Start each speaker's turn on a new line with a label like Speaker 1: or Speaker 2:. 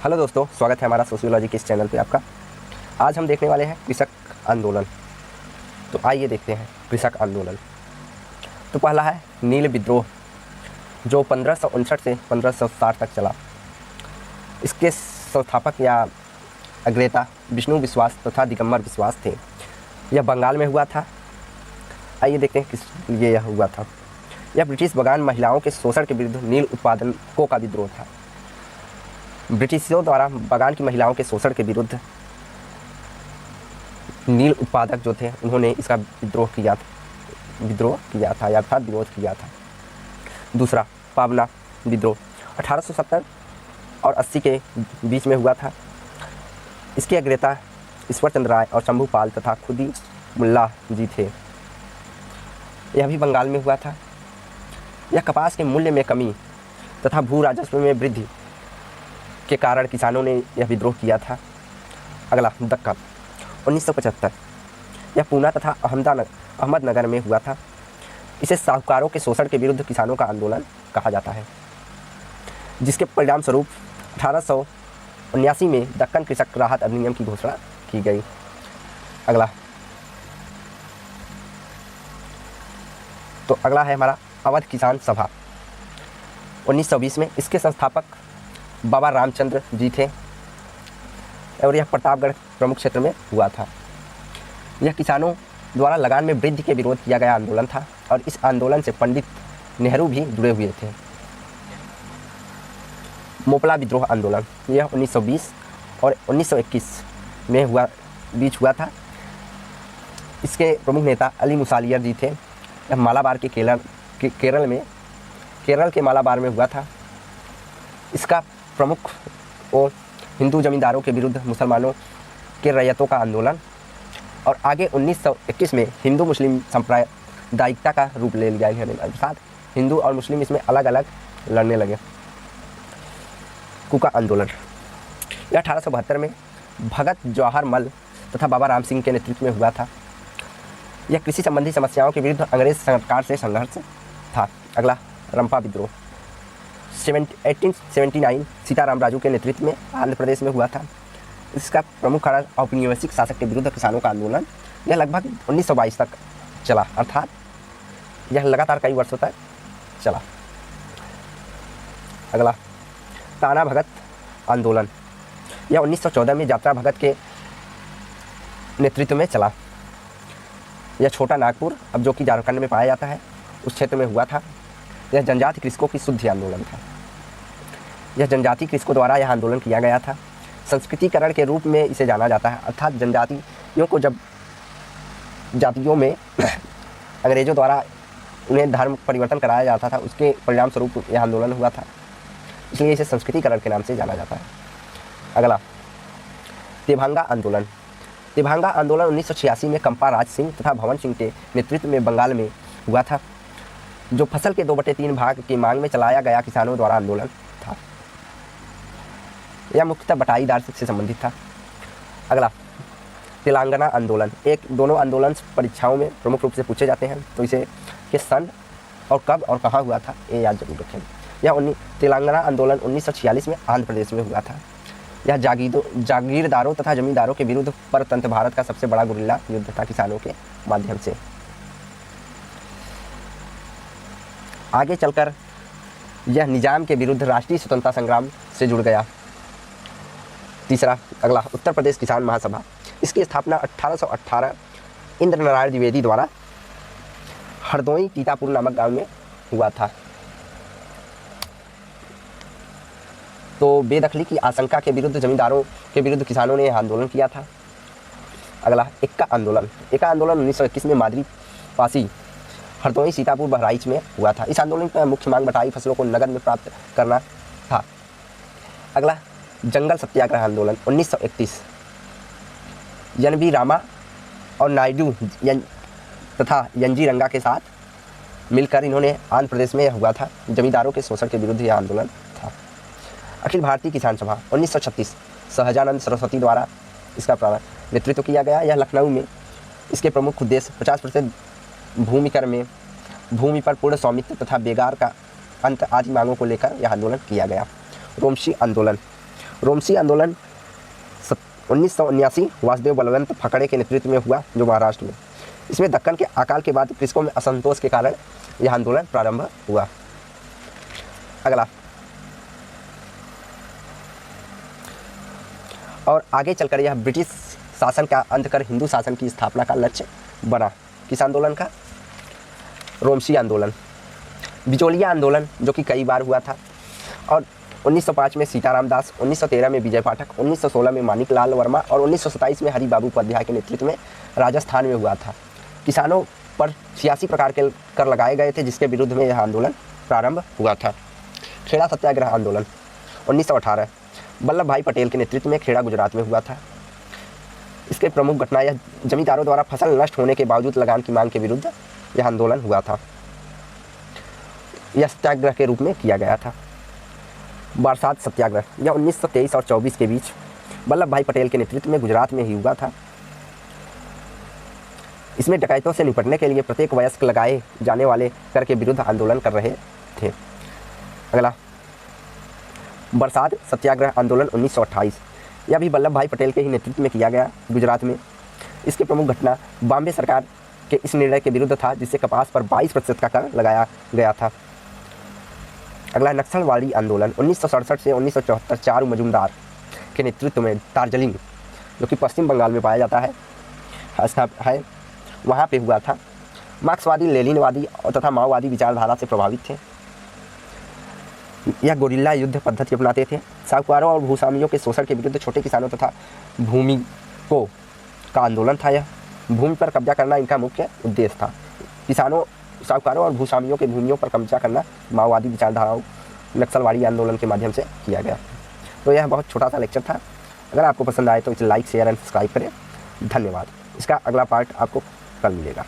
Speaker 1: Hello दोस्तों, स्वागत है हमारा सोशियोलॉजी के इस चैनल पे आपका। आज हम देखने वाले हैं कृषक आंदोलन। तो आइए देखते हैं कृषक आंदोलन। तो पहला है नील विद्रोह, जो 1559 से 1560 तक चला। इसके संस्थापक या अग्रता विष्णु विश्वास तथा दिगंबर विश्वास थे। यह बंगाल में हुआ था। आइए देखते हैं किस लिए यह हुआ था। यह ब्रिटिश बगान महिलाओं के शोषण के विरुद्ध नील उत्पादकों का विद्रोह था। ब्रिटिशों द्वारा बगान की महिलाओं के शोषण के विरुद्ध नील उत्पादक जो थे उन्होंने इसका विद्रोह किया था या अर्थात विरोध किया था। दूसरा, पावना विद्रोह 1870 और 80 के बीच में हुआ था। इसके अग्रता ईश्वर चंद्र राय और शंभू पाल तथा खुदी मुल्ला जी थे। यह भी बंगाल में हुआ था। यह कपास के मूल्य में कमी तथा भू राजस्व में वृद्धि के कारण किसानों ने यह विद्रोह किया था। अगला, दक्कन 1975। यह पूना तथा अहमदनगर में हुआ था। इसे साहूकारों के शोषण के विरुद्ध किसानों का आंदोलन कहा जाता है, जिसके परिणाम स्वरूप 1879 में दक्कन कृषक राहत अधिनियम की घोषणा की गई। अगला है हमारा अवध किसान सभा 1920 में। इसके संस्थापक बाबा रामचंद्र जी थे और यह प्रतापगढ़ प्रमुख क्षेत्र में हुआ था। यह किसानों द्वारा लगान में वृद्धि के विरोध किया गया आंदोलन था और इस आंदोलन से पंडित नेहरू भी जुड़े हुए थे। मोपला विद्रोह आंदोलन, यह 1920 और 1921 में हुआ था। इसके प्रमुख नेता अली मुसालियर जी थे। यह मालाबार के केरल के मालाबार में हुआ था। इसका प्रमुख और हिंदू जमींदारों के विरुद्ध मुसलमानों के रैयतों का आंदोलन, और आगे 1921 में हिंदू मुस्लिम सांप्रदायिकता का रूप ले लिया गया। अर्थात हिंदू और मुस्लिम इसमें अलग अलग लड़ने लगे। कुका आंदोलन, यह 1872 में भगत जवाहर मल तथा बाबा राम सिंह के नेतृत्व में हुआ था। यह कृषि संबंधी समस्याओं के विरुद्ध अंग्रेज सरकार से संघर्ष था। अगला, रंपा विद्रोह 1879 सीताराम राजू के नेतृत्व में आंध्र प्रदेश में हुआ था। इसका प्रमुख कारण औपनिवेशिक शासक के विरुद्ध किसानों का आंदोलन। यह लगभग 1922 तक चला, अर्थात यह लगातार कई वर्षों तक चला। अगला, ताना भगत आंदोलन, यह 1914 में यात्रा भगत के नेतृत्व में चला। यह छोटा नागपुर, अब जो कि झारखंड में पाया जाता है, उस क्षेत्र में हुआ था। यह जनजाति कृषकों की शुद्धि आंदोलन था। यह जनजाति कृषकों द्वारा यह आंदोलन किया गया था। संस्कृतिकरण के रूप में इसे जाना जाता है, अर्थात जनजातियों को जब जातियों में अंग्रेजों द्वारा उन्हें धर्म परिवर्तन कराया जाता था, उसके परिणाम स्वरूप यह आंदोलन हुआ था, इसलिए इसे संस्कृतिकरण के नाम से जाना जाता है। अगला, तेभांगा आंदोलन। तेभांगा आंदोलन 1986 में कंपा राज सिंह तथा भवन सिंह के नेतृत्व में बंगाल में हुआ था, जो फसल के 2/3 भाग की मांग में चलाया गया किसानों द्वारा आंदोलन था। यह मुख्यतः बटाईदार से संबंधित था। अगला, तेलंगाना आंदोलन। दोनों आंदोलन परीक्षाओं में प्रमुख रूप से पूछे जाते हैं, तो इसे के सन और कब और कहाँ हुआ था ये याद जरूर रखें। यह तेलंगाना आंदोलन 1946 में आंध्र प्रदेश में हुआ था। यह जागीरदारों तथा जमींदारों के विरुद्ध परतंत्र भारत का सबसे बड़ा गुरिल्ला युद्ध था किसानों के माध्यम से। आगे चलकर यह निजाम के विरुद्ध राष्ट्रीय स्वतंत्रता संग्राम से जुड़ गया। तीसरा, अगला, उत्तर प्रदेश किसान महासभा। इसकी स्थापना 1818 इंद्र नारायण द्विवेदी द्वारा हरदोई तीतापुर नामक गांव में हुआ था। तो बेदखली की आशंका के विरुद्ध जमींदारों के विरुद्ध किसानों ने यह आंदोलन किया था। अगला, इक्का आंदोलन। इक्का आंदोलन 1921 में मादरी पासी हरदोई सीतापुर बहराइच में हुआ था। इस आंदोलन का मुख्य मांग बटाई फसलों को नगद में प्राप्त करना था। अगला, जंगल सत्याग्रह आंदोलन 1931। एन.वी. रामा और नायडू तथा एन.जी. रंगा के साथ मिलकर इन्होंने आंध्र प्रदेश में हुआ था। जमींदारों के शोषण के विरुद्ध यह आंदोलन था। अखिल भारतीय किसान सभा 1936 सहजानंद सरस्वती द्वारा इसका नेतृत्व किया गया। यह लखनऊ में इसके प्रमुख उद्देश्य 50% भूमि पर पूर्ण स्वामित्व तथा बेगार का अंत आदि मांगों को लेकर यह आंदोलन किया गया। रोमशी आंदोलन रोमसी आंदोलन 1979 वासुदेव बलवंत फकड़े के नेतृत्व में हुआ, जो महाराष्ट्र में। इसमें दक्कन के अकाल के बाद कृषकों में असंतोष के कारण यह आंदोलन प्रारंभ हुआ। अगला, और आगे चलकर यह ब्रिटिश शासन का अंत कर हिंदू शासन की स्थापना का लक्ष्य बना। किस आंदोलन का? रोमसी आंदोलन। बिचौलिया आंदोलन, जो कि कई बार हुआ था, और 1905 में सीताराम दास, 1913 में विजय पाठक, 1916 में मानिक लाल वर्मा और 1927 में हरि बाबू उपाध्याय के नेतृत्व में राजस्थान में हुआ था। किसानों पर 86 प्रकार के कर लगाए गए थे, जिसके विरुद्ध में यह आंदोलन प्रारंभ हुआ था। खेड़ा सत्याग्रह आंदोलन 1918 वल्लभ भाई पटेल के नेतृत्व में खेड़ा गुजरात में हुआ था। इसके प्रमुख घटना यह जमींदारों द्वारा फसल नष्ट होने के बावजूद लगान की मांग के विरुद्ध यह आंदोलन हुआ था। यह सत्याग्रह के रूप में किया गया था। बरसात सत्याग्रह, यह 1923 और 24 के बीच वल्लभ भाई पटेल के नेतृत्व में गुजरात में ही हुआ था। इसमें डकैतों से निपटने के लिए प्रत्येक वयस्क लगाए जाने वाले कर के विरुद्ध आंदोलन कर रहे थे। अगला, बरसात सत्याग्रह आंदोलन 1928, यह भी वल्लभ भाई पटेल के ही नेतृत्व में किया गया गुजरात में। इसकी प्रमुख घटना बॉम्बे सरकार के इस निर्णय के विरुद्ध था, जिससे कपास पर 22% का कर लगाया गया था। अगला, नक्सलवादी आंदोलन 1967 से 1974 चारू मजूमदार के नेतृत्व में दार्जिलिंग, जो कि पश्चिम बंगाल में पाया जाता है, वहाँ पे हुआ था। मार्क्सवादी, लेनिनवादी और तथा माओवादी विचारधारा से प्रभावित थे। यह गोरिल्ला युद्ध पद्धति अपनाते थे। साहूकारों और भूस्वामियों के शोषण के विरुद्ध छोटे किसानों तथा भूमिकों का आंदोलन था। यह भूमि पर कब्जा करना इनका मुख्य उद्देश्य था। किसानों, साहूकारों और भूस्वामियों के भूमियों पर कब्जा करना माओवादी विचारधाराओं नक्सलवादी आंदोलन के माध्यम से किया गया। तो यह बहुत छोटा सा लेक्चर था। अगर आपको पसंद आए तो इसे लाइक, शेयर एंड सब्सक्राइब करें। धन्यवाद। इसका अगला पार्ट आपको कल मिलेगा।